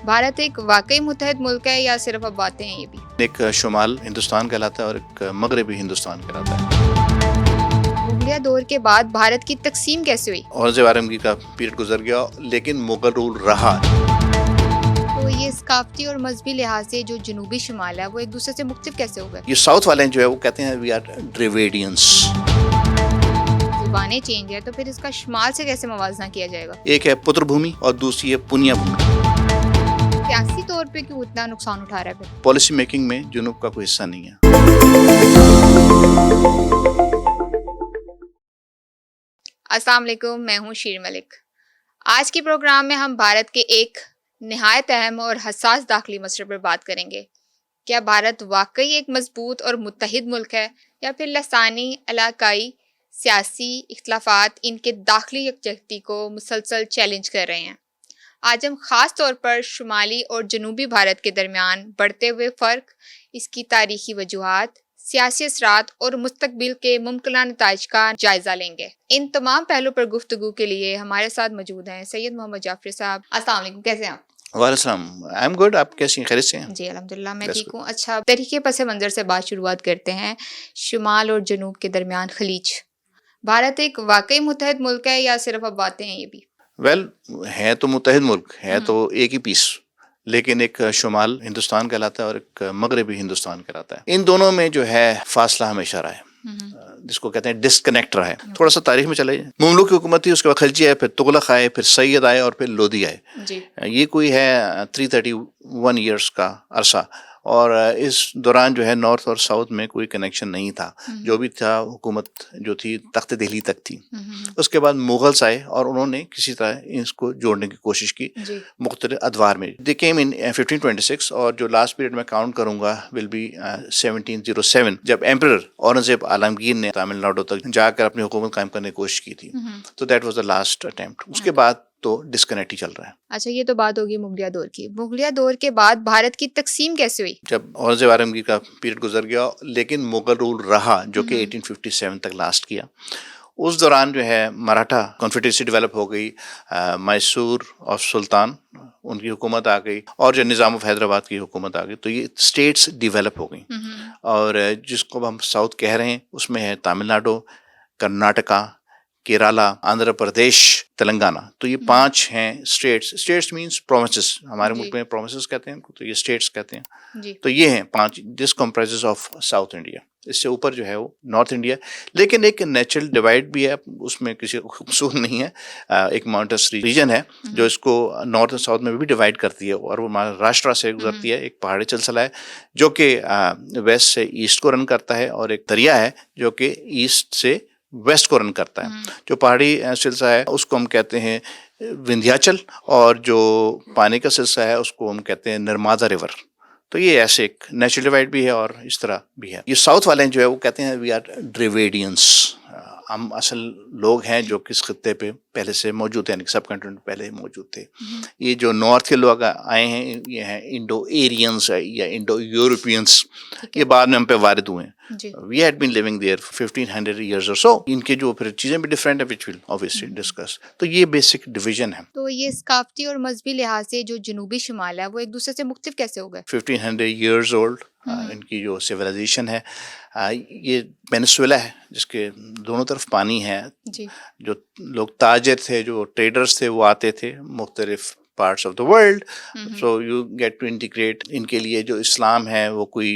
भारत एक वाकई मुत्तहद मुल्क है या सिर्फ अब बातें हैं ये भी? एक शुमाल हिंदुस्तान कहलाता है और एक मगरबी हिंदुस्तान कहलाता है। मुगलिया दौर के बाद भारत की तकसीम कैसे हुई? औरंगजेब आलमगीर का पीरियड गुजर गया, लेकिन मुगल रूल रहा। तो ये सकाफती और मजहबी लिहाज से जो जनूबी शुमाल है वो एक दूसरे से मुख्तलिफ कैसे हो गए? ये साउथ वाले जो है वो कहते हैं वी आर ड्रेविडियंस। जुबानें चेंज है तो फिर इसका शुमाल से कैसे मवाजना किया जाएगा? एक है पुत्र भूमि और दूसरी है पुनिया भूमि। सियासी तौर पे क्यों इतना नुकसान उठा रहा है फिर? पॉलिसी मेकिंग में जुनूब का कोई हिस्सा नहीं है। अस्सलाम वालेकुम, मैं हूँ शीर मलिक। आज के प्रोग्राम में हम भारत के एक निहायत अहम और हसास दाखिली मसले पर बात करेंगे। क्या भारत वाकई एक मजबूत और मुत्तहिद मुल्क है या फिर लसानी इलाकाई सियासी इख्तलाफात इनके दाखिली यकजहती को मुसलसल चैलेंज कर रहे हैं? आज हम ख़ास तौर पर शुमाली और जनूबी भारत के दरमियान बढ़ते हुए फ़र्क, इसकी तारीखी वजूहात, सियासी असरात और मुस्तकबिल के मुमकिन नताइज का जायज़ा लेंगे। इन तमाम पहलू पर गुफ्तगू के लिए हमारे साथ मौजूद हैं सैयद मोहम्मद जाफरी साहब। अस्सलाम वालेकुम, कैसे हैं आप? वालेकुम, आई एम गुड। आप कैसी हैं? खैरियत से हैं? जी अल्हम्दुलिल्लाह, मैं ठीक हूँ। अच्छा, तरीके पस मंज़र से बात शुरुआत करते हैं। शुमाल और जनूब के दरमियान खलीज, भारत एक वाकई मुत्तहद मुल्क है या सिर्फ अब बातें हैं ये भी? वेल, है तो मुत्तहिद मुल्क, है तो एक ही पीस, लेकिन एक शुमाल हिंदुस्तान कहलाता है और एक मगरबी हिंदुस्तान कहलाता है। इन दोनों में जो है फासला हमेशा रहा है, जिसको कहते हैं डिस्कनेक्ट रहा है। थोड़ा सा तारीख में चले जाए। मुमलुक की हुकूमत थी, उसके बाद खलजी आए, फिर तुगलक आए, फिर सैयद आए और फिर लोधी आए। ये कोई है 331 ईयर्स का अरसा, और इस दौरान जो है नॉर्थ और साउथ में कोई कनेक्शन नहीं था। जो भी था हुकूमत जो थी तख्त दिल्ली तक थी। उसके बाद मुगल्स आए और उन्होंने किसी तरह इसको जोड़ने की कोशिश की मुख्तलिफ अदवार में। दे केम इन 1526 और जो लास्ट पीरियड में काउंट करूंगा विल बी 1707, जब एम्परर औरंगजेब आलमगीर ने तमिलनाडु तक जाकर अपनी हुकूमत कायम करने की कोशिश की थी। तो that was the last attempt. उसके बाद तो डिस्कनेक्ट ही चल रहा है। अच्छा, ये तो बात होगी मुगलिया दौर की। मुगलिया दौर के बाद भारत की तकसीम कैसे हुई? जब औरंगजेब आलमगीर का पीरियड गुजर गया, लेकिन मुगल रूल रहा, जो कि 1857 तक लास्ट किया। उस दौरान जो है मराठा कॉन्फेडरेसी डेवलप हो गई, मैसूर ऑफ सुल्तान उनकी हुकूमत आ गई, और जो निज़ाम ऑफ हैदराबाद की हुकूमत आ गई। तो ये स्टेट्स डेवलप हो गई, और जिसको हम साउथ कह रहे हैं उसमें है तमिलनाडु, कर्नाटका, केरला, आंध्र प्रदेश, तेलंगाना। तो ये 5 हैं स्टेट्स। स्टेट्स मींस प्रोविंसेस, हमारे मुल्क में प्रोविंसेस कहते हैं, तो ये स्टेट्स कहते हैं। तो ये हैं 5, this comprises of south India. इससे ऊपर जो है वो नॉर्थ इंडिया, लेकिन एक नेचुरल डिवाइड भी है, उसमें किसी कसूर नहीं है। एक माउंटेस रीजन है जो इसको नॉर्थ और साउथ में भी डिवाइड करती है, और वो महाराष्ट्र से गुजरती है। एक पहाड़ी सिलसिला है जो कि वेस्ट से ईस्ट को रन करता है, और एक दरिया है जो कि ईस्ट से वेस्ट को रन करता है। जो पहाड़ी सिलसिला है उसको हम कहते हैं विंध्याचल, और जो पानी का सिलसिला है उसको हम कहते हैं नर्मदा रिवर। तो ये ऐसे एक नेचुरल डिवाइड भी है और इस तरह भी है। ये साउथ वाले जो है वो कहते हैं वी आर ड्रेविडियंस। हम असल लोग हैं जो किस खित्ते पे पहले से मौजूद हैं, सब कंटिनेंट पहले मौजूद थे। ये जो नॉर्थ के लोग आए हैं ये हैं इंडो एरियंस या इंडो यूरोपियंस। ये बाद में हम पे वारिद हुए हैं। We had been living there 1500 years or so. इनके जो फिर चीजें भी डिफरेंट है, which we'll obviously discuss. तो ये बेसिक डिवीजन है। तो ये सकाफती और मजहबी लिहाज से जो जनूबी शुमाल है वो एक दूसरे से मुख्तलिफ कैसे हो गए? 1500 years old इनकी जो सिविलाइजेशन है, ये पेनिसुला है जिसके दोनों तरफ पानी है। जो लोग ताजिर थे, जो ट्रेडर्स थे, वो आते थे मुख्तलिफ parts of the world. So you get to integrate. इनके लिए जो इस्लाम है वो कोई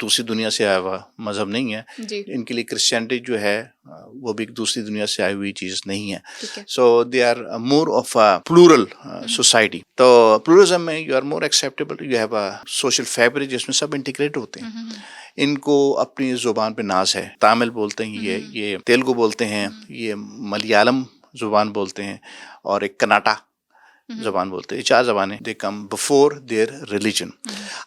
दूसरी दुनिया से आया हुआ मजहब नहीं है। इनके लिए क्रिश्चियनिटी जो है वो भी दूसरी दुनिया से आई हुई चीज नहीं है। So they are more of a plural society. तो प्लूरलिज्म में you are more acceptable, you have a social fabric जिसमें सब इंटीग्रेट होते हैं। इनको अपनी जुबान पे नाज है। तमिल बोलते हैं, ये तेलुगु बोलते हैं, ये मलयालम जुबान बोलते हैं, और एक कन्नाटा जबान बोलते हैं। 4 जबानें दे कम बिफोर देयर रिलीजन।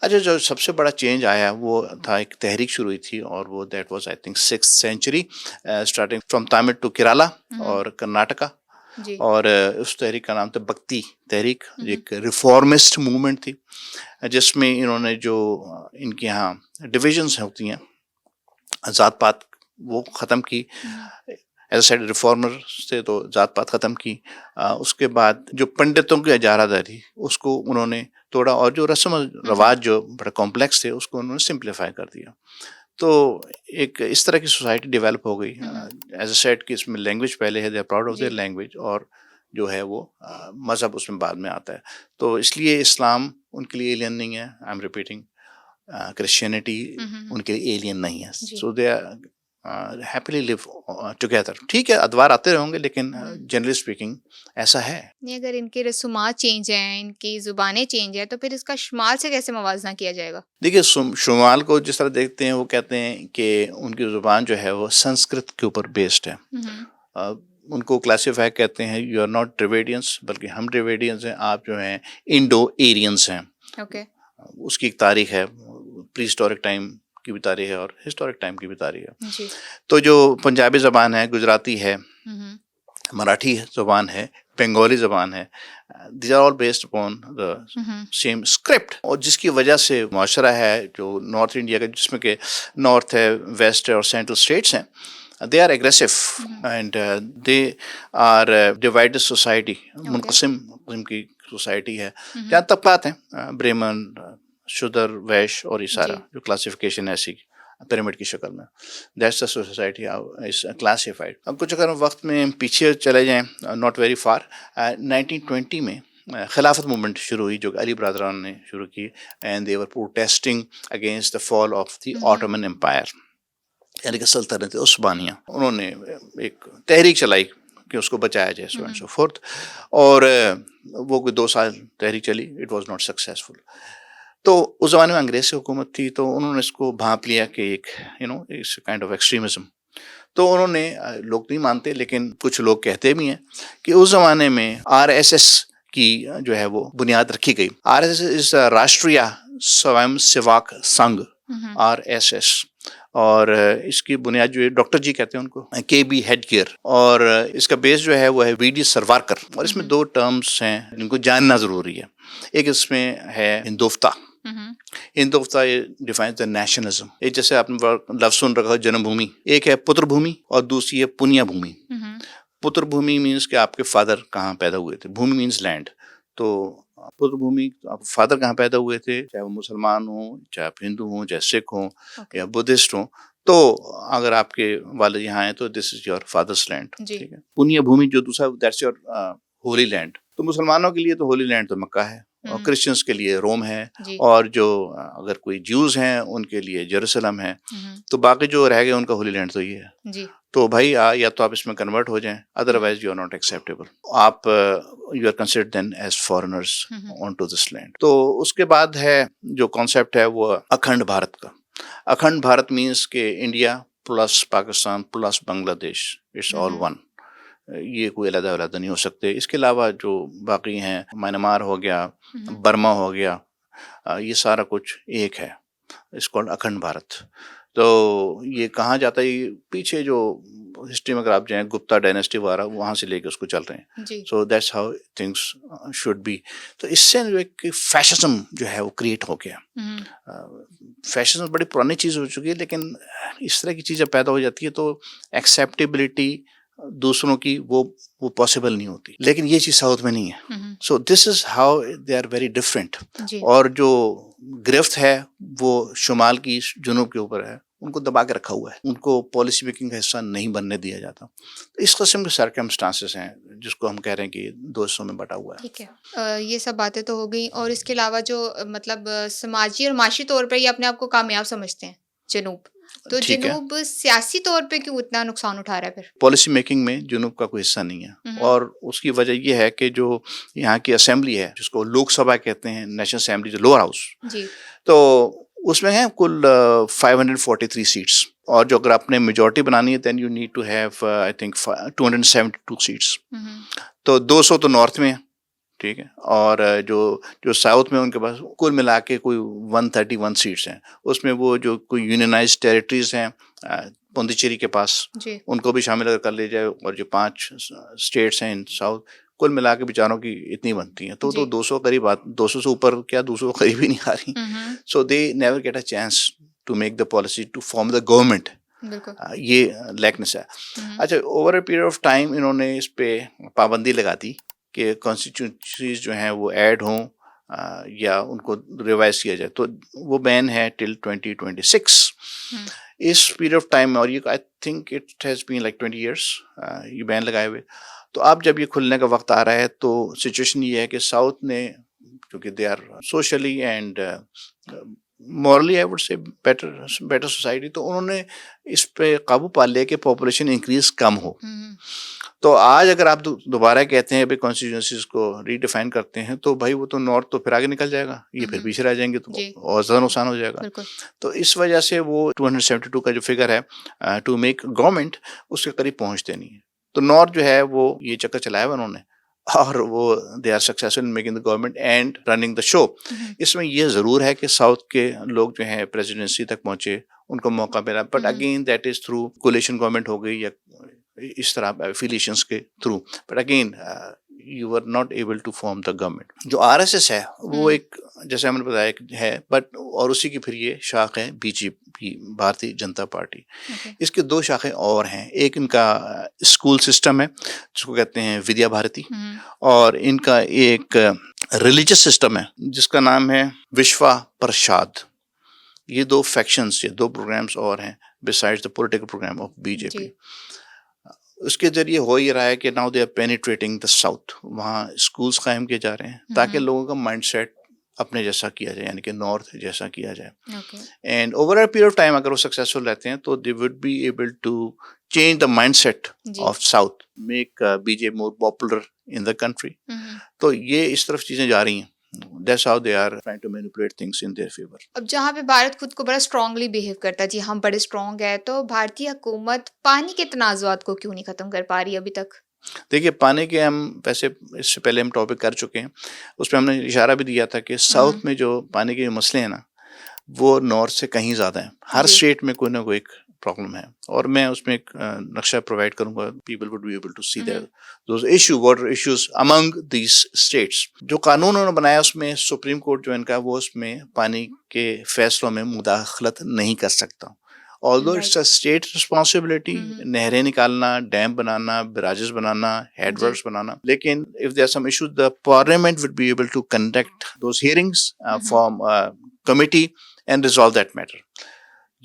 अच्छा, जो सबसे बड़ा चेंज आया वो था, एक तहरीक शुरू हुई थी, और वो that was I think 6th century, starting from Tamil to Kerala और कर्नाटका। और उस तहरीक का नाम था भक्ति तहरीक। एक रिफॉर्मिस्ट मूवमेंट थी जिसमें इन्होंने जो इनके यहाँ डिविजन्स होती हैं, जात पात, वो ख़त्म की। एज साइड रिफॉर्मर से तो जात पात ख़त्म की। उसके बाद जो पंडितों की इजारादारी उसको उन्होंने तोड़ा, और जो रस्म रवाज जो बड़ा कॉम्प्लेक्स थे उसको उन्होंने सिंप्लीफाई कर दिया। तो एक इस तरह की सोसाइटी डेवलप हो गई। एज अ सेड कि इसमें लैंग्वेज पहले है, they are proud of their language, और जो है वो मज़हब उसमें बाद में आता है। तो इसलिए इस्लाम उनके लिए एलियन नहीं है, आई एम रिपीटिंग। क्रिश्चियनिटी उनके लिए एलियन नहीं है। सो दे हैप्पीली लिव टुगेदर। ठीक है, अदवार आते रहेंगे, लेकिन जनरली स्पीकिंग ऐसा है। नहीं, अगर इनके रसूमात चेंज हैं, इनकी ज़ुबानें चेंज हैं, तो फिर इसका शुमाल से कैसे मवाजना किया जाएगा? देखिए, शुमाल को जिस तरह देखते हैं वो कहते हैं कि उनकी ज़ुबान जो है वो संस्कृत के ऊपर बेस्ड है। उनको क्लासीफाई कहते हैं, यू आर नॉट ड्रेविडियंस, बल्कि हम ड्रेविडियंस हैं, आप जो हैं इंडो एरियंस हैं। ओके। उसकी एक तारीख है, प्री हिस्टोरिक टाइम की भी तारीख है और हिस्टोरिक टाइम की भी तारीख है। जी। तो जो पंजाबी ज़बान है, गुजराती है, मराठी ज़बान है, बंगाली ज़बान है, these are all based upon the same script, और जिसकी वजह से मुआशरा है जो नॉर्थ इंडिया का, जिसमें के नॉर्थ है, वेस्ट है और सेंट्रल स्टेट्स हैं, they are aggressive and they are divided society, मुनक़सिम किस्म की सोसाइटी है, जहाँ तबक़ात हैं, ब्राह्मण, शूद्र, वैश्य, और ये सारा जो क्लासिफिकेशन है ऐसी पिरामिड की शक्ल में, that's the society is classified. अब कुछ अगर वक्त में पीछे चले जाएं, नॉट वेरी फार, 1920 में खिलाफत मूवमेंट शुरू हुई जो अली ब्रदरान ने शुरू की, and they were protesting against the fall of the Ottoman empire, यानी कि सल्तनत उस्मानिया। उन्होंने एक तहरीक चलाई कि उसको बचाया जाए, सो एंड सो फोर्थ, और वो कोई 2 साल तहरीक चली, इट वाज नॉट सक्सेसफुल। तो उस ज़माने में अंग्रेज़ की हुकूमत थी, तो उन्होंने इसको भांप लिया कि एक इट्स काइंड ऑफ एक्सट्रीमिज्म। तो उन्होंने, लोग नहीं मानते लेकिन कुछ लोग कहते भी हैं कि उस ज़माने में RSS की जो है वो बुनियाद रखी गई। RSS इस राष्ट्रीय स्वयं सेवक संघ, RSS, और इसकी बुनियाद जो है डॉक्टर जी कहते हैं उनको, KB हेडगियर, और इसका बेस जो है वो है VD सरवारकर। और इसमें 2 टर्म्स हैं जिनको जानना ज़रूरी है। एक इसमें है हिंदुस्ता। हिंदुस्ता डिफाइंस द नेशनलिज्म। एक जैसे आपने लफ्ज़ सुन रखा है जन्मभूमि, एक है पुत्र भूमि और दूसरी है पुण्य भूमि। पुत्र भूमि मीन्स कि आपके फादर कहाँ पैदा हुए थे, भूमि मीन्स लैंड। तो पुत्र भूमि, आप फादर कहाँ पैदा हुए थे, चाहे वो मुसलमान हो, चाहे आप हिंदू हो, चाहे सिख हो या बुद्धिस्ट हो, तो अगर आपके वालिद यहाँ हैं तो this is your fathers land. ठीक है। पुण्य भूमि जो दूसरा, दैट्स योर होली लैंड। तो मुसलमानों के लिए तो होली लैंड तो मक्का है, और क्रिश्चियंस के लिए रोम है, और जो अगर कोई ज्यूज हैं उनके लिए जेरूसलम है। तो बाकी जो रह गए उनका होली लैंड तो ये है। तो भाई या तो आप इसमें कन्वर्ट हो जाएं, otherwise you are not acceptable, आप you are considered then as foreigners on to this land. तो उसके बाद है जो कॉन्सेप्ट है वो अखंड भारत का। अखंड भारत मीन्स के India plus Pakistan plus Bangladesh, it's all one. ये कोई अलग-अलग नहीं हो सकते। इसके अलावा जो बाकी हैं, म्यांमार हो गया, बर्मा हो गया, ये सारा कुछ एक है, इट्स कॉल्ड अखंड भारत। तो ये कहाँ जाता है, पीछे जो हिस्ट्री में अगर आप जाएं, गुप्ता डायनेस्टी वगैरह, वहाँ से लेके उसको चल रहे हैं। So that's how things should be. तो इससे जो एक फैशिज्म जो है वो क्रिएट हो गया। फैशिज्म बड़ी पुरानी चीज़ हो चुकी है, लेकिन इस तरह की चीज़ें पैदा हो जाती है तो एक्सेप्टेबिलिटी दूसरों की वो पॉसिबल नहीं होती। लेकिन ये चीज़ साउथ में नहीं है। So this is how they are very different. और जो गिरफ्त है वो शुमाल की जुनूब के ऊपर है, उनको दबा के रखा हुआ है, उनको पॉलिसी मेकिंग का हिस्सा नहीं बनने दिया जाता। तो इस किस्म के सर्कमस्टांसेस हैं जिसको हम कह रहे हैं कि 2 हिस्सों में बटा हुआ है। ठीक है। ये सब बातें तो हो गई, और इसके अलावा जो मतलब समाजी और माशी तौर पर ये अपने आप को कामयाब समझते हैं जनूब, तो जनूब सियासी तौर पे क्यों इतना नुकसान उठा रहा है? फिर पॉलिसी मेकिंग में जनूब का कोई हिस्सा नहीं है, और उसकी वजह यह है कि जो यहाँ की असेंबली है, जिसको लोकसभा कहते हैं, नेशनल असेंबली जो लोअर हाउस, तो उसमें है कुल 543 सीट्स, और जो अगर आपने मेजॉरिटी बनानी है then you need to have I think 272 seats. तो 200 तो नॉर्थ में है, ठीक है, और जो साउथ में उनके पास कुल मिला के कोई 131 सीट्स हैं। उसमें वो जो कोई यूनियनाइज्ड टेरिटरीज हैं पुडुचेरी के पास, उनको भी शामिल अगर कर ले जाए, और जो 5 स्टेट्स हैं इन साउथ, कुल मिला के बेचारों की इतनी बनती हैं। तो 200 करीब, 200 से ऊपर क्या, 200 करीब ही नहीं आ रही। So they never get a chance to make the policy to form the government बिल्कुल। ये लैकनेस है। अच्छा, over a period of time इन्होंने इस पे पाबंदी लगा दी कि कॉन्स्टिट्यूंसीज जो हैं वो ऐड हों या उनको रिवाइज किया जाए, तो वो बैन है टिल 2026। इस पीरियड ऑफ टाइम में, और ये I think it has been like 20 years ये बैन लगाए हुए। तो अब जब ये खुलने का वक्त आ रहा है तो सिचुएशन ये है कि साउथ ने, क्योंकि they are socially and morally I would say better society, तो उन्होंने इस पे काबू पा लिया कि पॉपुलेशन इंक्रीज कम हो। तो आज अगर आप दोबारा कहते हैं भाई कॉन्स्टिट्यूंसीज को रीडिफाइन करते हैं, तो भाई वो तो नॉर्थ तो फिर आगे निकल जाएगा, ये फिर पीछे रह जाएंगे, तो और ज़्यादा नुकसान हो जाएगा। तो इस वजह से वो 272 का जो फिगर है टू मेक गवर्नमेंट, उसके करीब पहुंचते नहीं है। तो नॉर्थ जो है वो ये चक्कर चलाया हुआ उन्होंने, और वो they are successful in making the government and running the show. इसमें ये ज़रूर है कि साउथ के लोग जो हैं प्रेसिडेंसी तक पहुंचे, उनको मौका मिला, but again that is through coalition government हो गई या इस तरह एफिलिएशंस के थ्रू, but again you are not able to form the government. जो आरएसएस है वो एक, जैसे हमने बताया है, बट और उसी की फिर ये शाख है बीजेपी, भारतीय जनता पार्टी। इसके दो शाखें और हैं। एक इनका स्कूल सिस्टम है जिसको कहते हैं विद्या भारती, और इनका एक रिलीजियस सिस्टम है जिसका नाम है विश्वा प्रसाद। ये दो फैक्शंस, ये दो प्रोग्राम्स और हैं besides the political program of BJP. उसके जरिए हो ही रहा है कि now they are penetrating the south. वहाँ स्कूल्स कायम किए जा रहे हैं ताकि लोगों का माइंडसेट अपने जैसा किया जाए, यानी कि नॉर्थ जैसा किया जाए। And over a period of time अगर वो सक्सेसफुल रहते हैं तो they would be able to change the mindset of south, make BJP more popular in the country. तो ये इस तरफ चीजें जा रही हैं। That's how they are trying to manipulate things in their favor. अब जहाँ पे भारत खुद को बड़ा स्ट्रांगली बिहेव करता है, जी हम बड़े स्ट्रांग है, तो भारतीय हुकूमत पानी के तनाज़ुआत को क्यों नहीं खत्म कर पा रही अभी तक? देखिए, पानी के हम वैसे इससे पहले हम टॉपिक कर चुके हैं, उसमें हमने इशारा भी दिया था कि साउथ में जो पानी के मसले हैं ना, वो नॉर्थ से कहीं ज़्यादा हैं। हर स्टेट में कोई ना कोई एक प्रॉब्लम है, और मैं उसमें एक नक्शा प्रोवाइड करूंगा। People would be able to see that those issue, water issues among these states. जो कानून उन्होंने बनाया उसमें सुप्रीम कोर्ट जो इनका, वो उसमें पानी के फैसलों में मुदाखलत नहीं कर सकता। Although it's a state responsibility, नहरें निकालना, डैम बनाना, बराजेस बनाना, हेडवर्क्स बनाना, लेकिन if there are some issues the parliament would be able to conduct those hearings, form committee and resolve that matter.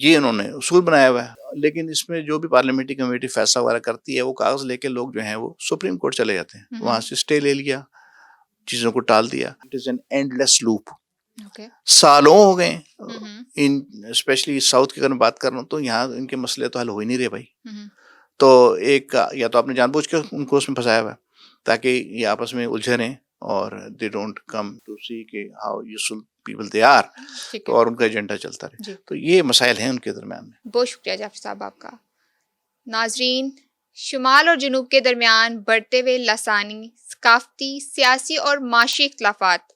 ये उन्होंने उसूल बनाया हुआ है। लेकिन इसमें जो भी पार्लियामेंट्री कमेटी फैसला वगैरह करती है, वो कागज लेके लोग जो हैं वो सुप्रीम कोर्ट चले जाते हैं, वहां से स्टे ले लिया, चीजों को टाल दिया। It is an endless loop. सालों हो गए इन, स्पेशली साउथ की अगर मैं बात कर रहा हूँ, तो यहाँ इनके मसले तो हल हो ही नहीं रहे भाई। तो एक, या तो आपने जानबूझ के उनको उसमें फंसाया हुआ है ताकि ये आपस में उलझे रहें और they don't come to see के how useful people they are, तो और उनका एजेंडा चलता रहे। तो ये मसाइल हैं उनके दरमियान में। बहुत शुक्रिया जाफर साहब आपका। नाजरीन, शुमाल और जनूब के दरमियान बढ़ते हुए लसानी, सकाफती, सियासी और माशी इख्तलाफात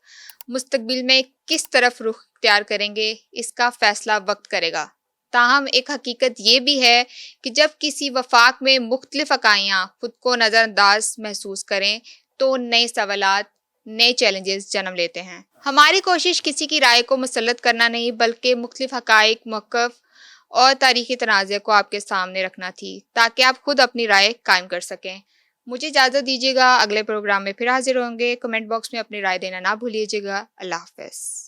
मुस्तकबिल में किस तरफ रुख इख्तियार करेंगे, इसका फैसला वक्त करेगा। ताहम एक हकीकत ये भी है कि जब किसी वफाक में मुख्तलिफ इकाइयाँ खुद को नज़रअंदाज महसूस करें तो नए सवालात, नए चैलेंजेस जन्म लेते हैं। हमारी कोशिश किसी की राय को मुसल्लत करना नहीं, बल्कि मुख्तलिफ हक़ाइक़, मौक़िफ़ और तारीख़ी तनाज़े को आपके सामने रखना थी, ताकि आप खुद अपनी राय कायम कर सकें। मुझे इजाज़त दीजिएगा, अगले प्रोग्राम में फिर हाजिर होंगे। कमेंट बॉक्स में अपनी राय देना ना भूलिएगा। अल्लाह हाफ़िज़।